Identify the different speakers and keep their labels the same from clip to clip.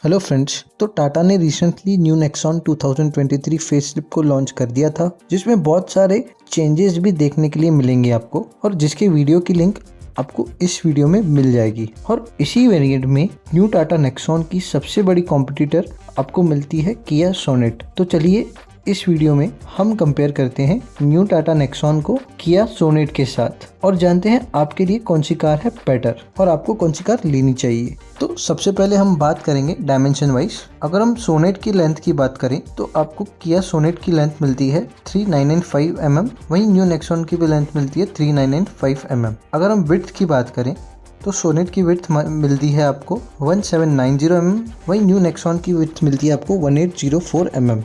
Speaker 1: Hello friends, तो टाटा ने recently new Nexon 2023 facelift को लॉन्च कर दिया था, जिसमें बहुत सारे चेंजेस भी देखने के लिए मिलेंगे आपको, और जिसके वीडियो की लिंक आपको इस वीडियो में मिल जाएगी। और इसी वेरिएंट में न्यू टाटा नेक्सॉन की सबसे बड़ी कॉम्पिटिटर आपको मिलती है किया सोनेट। तो चलिए इस वीडियो में हम कंपेयर करते हैं न्यू टाटा नेक्सॉन को किया सोनेट के साथ और जानते हैं आपके लिए कौन सी कार है बेटर और आपको कौन सी कार लेनी चाहिए। तो सबसे पहले हम बात करेंगे डायमेंशन वाइज। अगर हम सोनेट की लेंथ की बात करें तो आपको किया सोनेट की लेंथ मिलती है 3995 mm, वहीं न्यू नेक्सॉन की भी लेंथ मिलती है 3995 mm। अगर हम विड्थ की बात करें तो सोनेट की विड्थ मिलती है आपको 1790 mm, वहीं न्यू नेक्सॉन की विड्थ मिलती है आपको 1804 mm।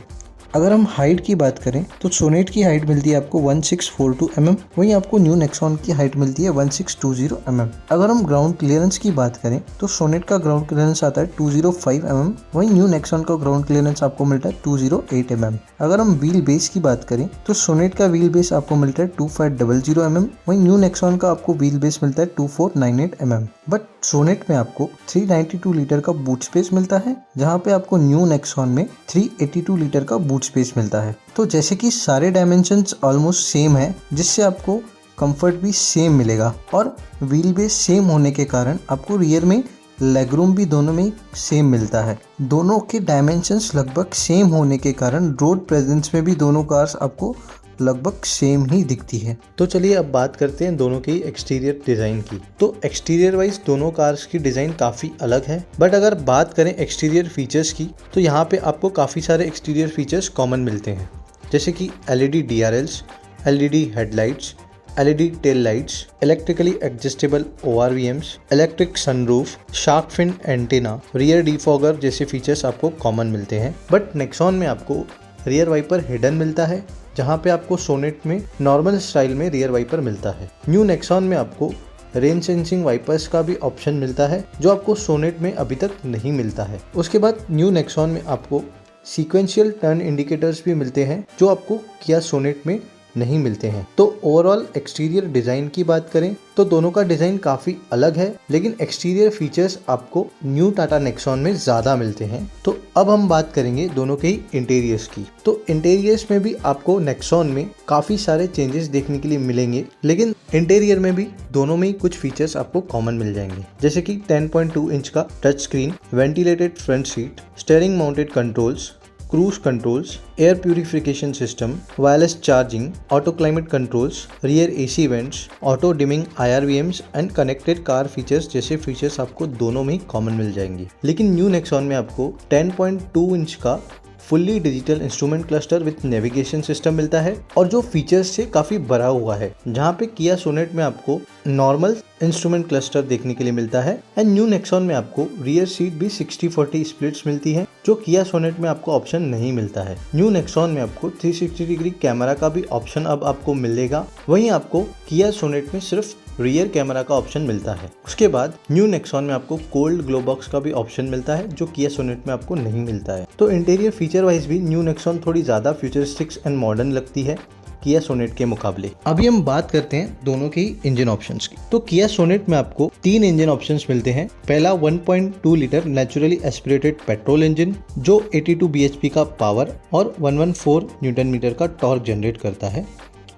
Speaker 1: अगर हम हाइट की बात करें तो सोनेट की हाइट मिलती है आपको 1642 mm, वहीं आपको न्यू नेक्सॉन की हाइट मिलती है 1620 mm। अगर हम ग्राउंड क्लियरेंस की बात करें तो सोनेट का ग्राउंड क्लियरेंस आता है 205 mm, वहीं न्यू नेक्सॉन का ग्राउंड क्लियरेंस आपको मिलता है 208 mm। अगर हम व्हील बेस की बात करें तो सोनेट का व्हील बेस आपको मिलता है 2500 mm, वहीं न्यू नेक्सॉन का आपको व्हील बेस मिलता है 2498 mm। बट सोनेट में आपको 392 लीटर का बूट स्पेस मिलता है, जहां पे आपको न्यू नेक्सॉन में 382 लीटर का बूट स्पेस मिलता है। तो जैसे कि सारे डायमेंशंस ऑलमोस्ट सेम है, जिससे आपको कंफर्ट भी सेम मिलेगा और व्हील बेस सेम होने के कारण आपको रियर में लेग रूम भी दोनों में सेम मिलता है। दोनों के डायमेंशंस लगभग सेम होने के कारण रोड प्रेजेंस में भी दोनों कार्स आपको लगभग सेम ही दिखती है। तो चलिए अब बात करते हैं दोनों की एक्सटीरियर डिजाइन की। तो एक्सटीरियर वाइज दोनों कार्स की डिजाइन काफी अलग है, बट अगर बात करें एक्सटीरियर फीचर्स की तो यहाँ पे आपको काफी सारे एक्सटीरियर फीचर्स कॉमन मिलते हैं, जैसे कि LED DRLs, LED headlights, LED tail lights, electrically adjustable ORVMs, electric sunroof, shark fin antenna, rear defogger जैसे फीचर्स आपको कॉमन मिलते हैं। बट नेक्सॉन में आपको रियर वाइपर हिडन मिलता है, जहां पे आपको सोनेट में नॉर्मल स्टाइल में रियर वाइपर मिलता है। न्यू नेक्सॉन में आपको रेन सेंसिंग वाइपर्स का भी ऑप्शन मिलता है, जो आपको सोनेट में अभी तक नहीं मिलता है। उसके बाद न्यू नेक्सॉन में आपको सीक्वेंशियल टर्न इंडिकेटर्स भी मिलते हैं, जो आपको किया सोनेट में नहीं मिलते हैं। तो ओवरऑल एक्सटीरियर डिजाइन की बात करें तो दोनों का डिजाइन काफी अलग है, लेकिन एक्सटीरियर फीचर्स आपको न्यू टाटा नेक्सॉन में ज्यादा मिलते हैं। तो अब हम बात करेंगे दोनों के ही इंटीरियर्स की। तो इंटीरियर्स में भी आपको नेक्सॉन में काफी सारे चेंजेस देखने के लिए मिलेंगे, लेकिन इंटीरियर में भी दोनों में ही कुछ फीचर्स आपको कॉमन मिल जाएंगे, जैसे कि 10.2 इंच का touch screen, ventilated front seat, steering mounted controls, cruise controls, air purification system, wireless charging, auto climate controls, rear AC vents, auto dimming IRVMs and connected car features जैसे features आपको दोनों में ही common मिल जाएंगे। लेकिन new Nexon में आपको 10.2 inch का fully digital instrument cluster with navigation system मिलता है, और जो फीचर्स से काफी भरा हुआ है, जहाँ पे किया सोनेट में आपको नॉर्मल इंस्ट्रूमेंट क्लस्टर देखने के लिए मिलता है। एंड न्यू नेक्सॉन में आपको रियर सीट भी 60-40 स्प्लिट्स मिलती है, जो किया सोनेट में आपको ऑप्शन नहीं मिलता है। न्यू नेक्सॉन में आपको 360 डिग्री कैमरा का भी ऑप्शन अब आपको मिलेगा, वहीं आपको किया सोनेट में सिर्फ रियर कैमरा का ऑप्शन मिलता है। उसके बाद न्यू नेक्सॉन में आपको कोल्ड ग्लो बॉक्स का भी ऑप्शन मिलता है, जो किया सोनेट में आपको नहीं मिलता है। तो इंटीरियर फीचर वाइज भी न्यू नेक्सॉन थोड़ी ज्यादा फ्यूचरिस्टिक्स एंड मॉडर्न लगती है किया सोनेट के मुकाबले। अभी हम बात करते हैं दोनों के इंजन ऑप्शंस की। तो किया सोनेट में आपको 3 इंजन ऑप्शंस मिलते हैं। पहला 1.2 litre naturally aspirated petrol engine, जो 82 bhp का पावर और 114 न्यूटन मीटर का टॉर्क जनरेट करता है,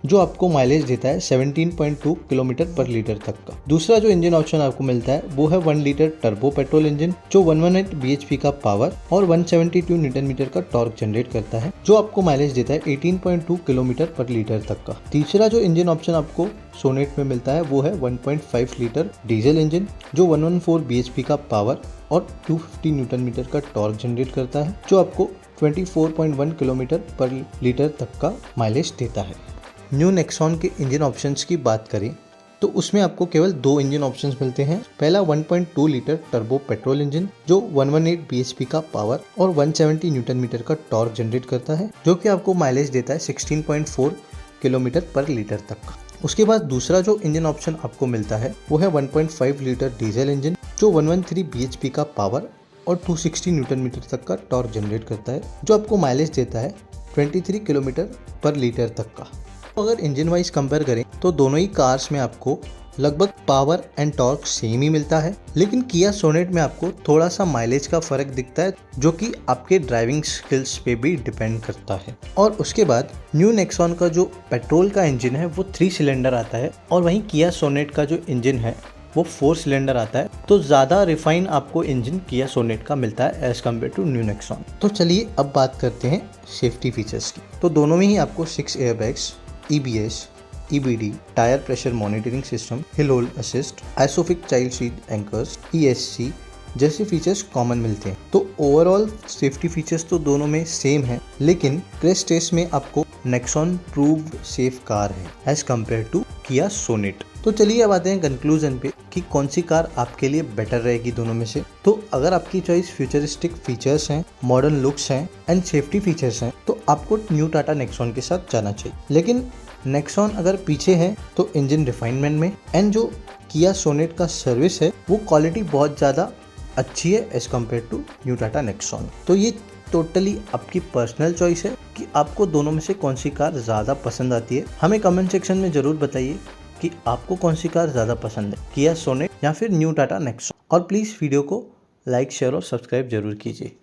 Speaker 1: जो आपको माइलेज देता है 17.2 किलोमीटर पर लीटर तक का। दूसरा जो इंजन ऑप्शन आपको मिलता है वो है 1 लीटर टर्बो पेट्रोल इंजन, जो 118 bhp का पावर और 172 न्यूटन मीटर का टॉर्क जनरेट करता है, जो आपको माइलेज देता है 18.2 किलोमीटर पर लीटर तक का। तीसरा जो इंजन ऑप्शन आपको सोनेट में मिलता है वो है 1.5 लीटर डीजल इंजन, जो 114 bhp का पावर और 250 न्यूटन मीटर का टॉर्क जनरेट करता है, जो आपको 24.1 किलोमीटर पर लीटर तक का माइलेज देता है। न्यू नेक्सॉन के इंजन ऑप्शंस की बात करें तो उसमें आपको केवल 2 इंजन ऑप्शंस मिलते हैं। पहला 1.2 लीटर टर्बो पेट्रोल इंजन, जो 118 bhp का पावर और 170 न्यूटन मीटर का टॉर्क जनरेट करता है, जो कि आपको माइलेज देता है 16.4 किलोमीटर पर लीटर तक। उसके बाद दूसरा जो इंजन ऑप्शन आपको मिलता है वो है 1.5 लीटर डीजल इंजन, जो 113 bhp का पावर और 260 न्यूटन मीटर तक का टॉर्क जनरेट करता है, जो आपको माइलेज देता है 23 किलोमीटर पर लीटर तक का। अगर इंजन वाइज कंपेयर करें तो दोनों ही कार्स में आपको लगभग पावर एंड टॉर्क सेम ही मिलता है, लेकिन किया सोनेट में आपको थोड़ा सा माइलेज का फर्क दिखता है, जो कि आपके ड्राइविंग स्किल्स पे भी डिपेंड करता है। और उसके बाद न्यू नेक्सॉन का जो पेट्रोल का इंजन है वो 3 सिलेंडर आता है, और वहीं किया सोनेट का जो इंजन है वो 4 सिलेंडर आता है। तो ज़्यादा रिफाइन आपको इंजन किया सोनेट का मिलता है as compare to new Nexon. तो चलिए अब बात करते हैं सेफ्टी फीचर्स की। तो दोनों में ही आपको 6 airbags, EBS, EBD, tyre pressure monitoring system, hill hold assist, आइसोफिक child seat anchors, ESC जैसे फीचर्स कॉमन मिलते हैं। तो ओवरऑल सेफ्टी फीचर्स तो दोनों में सेम है, लेकिन क्रैश टेस्ट में आपको नेक्सॉन प्रूव्ड सेफ कार है एज कम्पेयर टू किया सोनेट। तो चलिए अब आते हैं कंक्लूजन पे कि कौन सी कार आपके लिए बेटर रहेगी दोनों में से। तो अगर आपकी चॉइस फ्यूचरिस्टिक फीचर्स हैं, मॉडर्न लुक्स हैं एंड सेफ्टी फीचर्स हैं, तो आपको न्यू टाटा नेक्सॉन के साथ जाना चाहिए। लेकिन नेक्सॉन अगर पीछे है तो इंजन रिफाइनमेंट में एंड जो किया सोनेट का सर्विस है वो क्वालिटी बहुत ज़्यादा अच्छी है as compare to new Tata Nexon. तो ये टोटली आपकी पर्सनल चॉइस है कि आपको दोनों में से कौन सी कार ज़्यादा पसंद आती है। हमें कमेंट सेक्शन में ज़रूर बताइए कि आपको कौन सी कार ज़्यादा पसंद है, किया सोनेट या फिर न्यू टाटा नेक्सॉन। और प्लीज़ वीडियो को लाइक, शेयर और सब्सक्राइब जरूर कीजिए।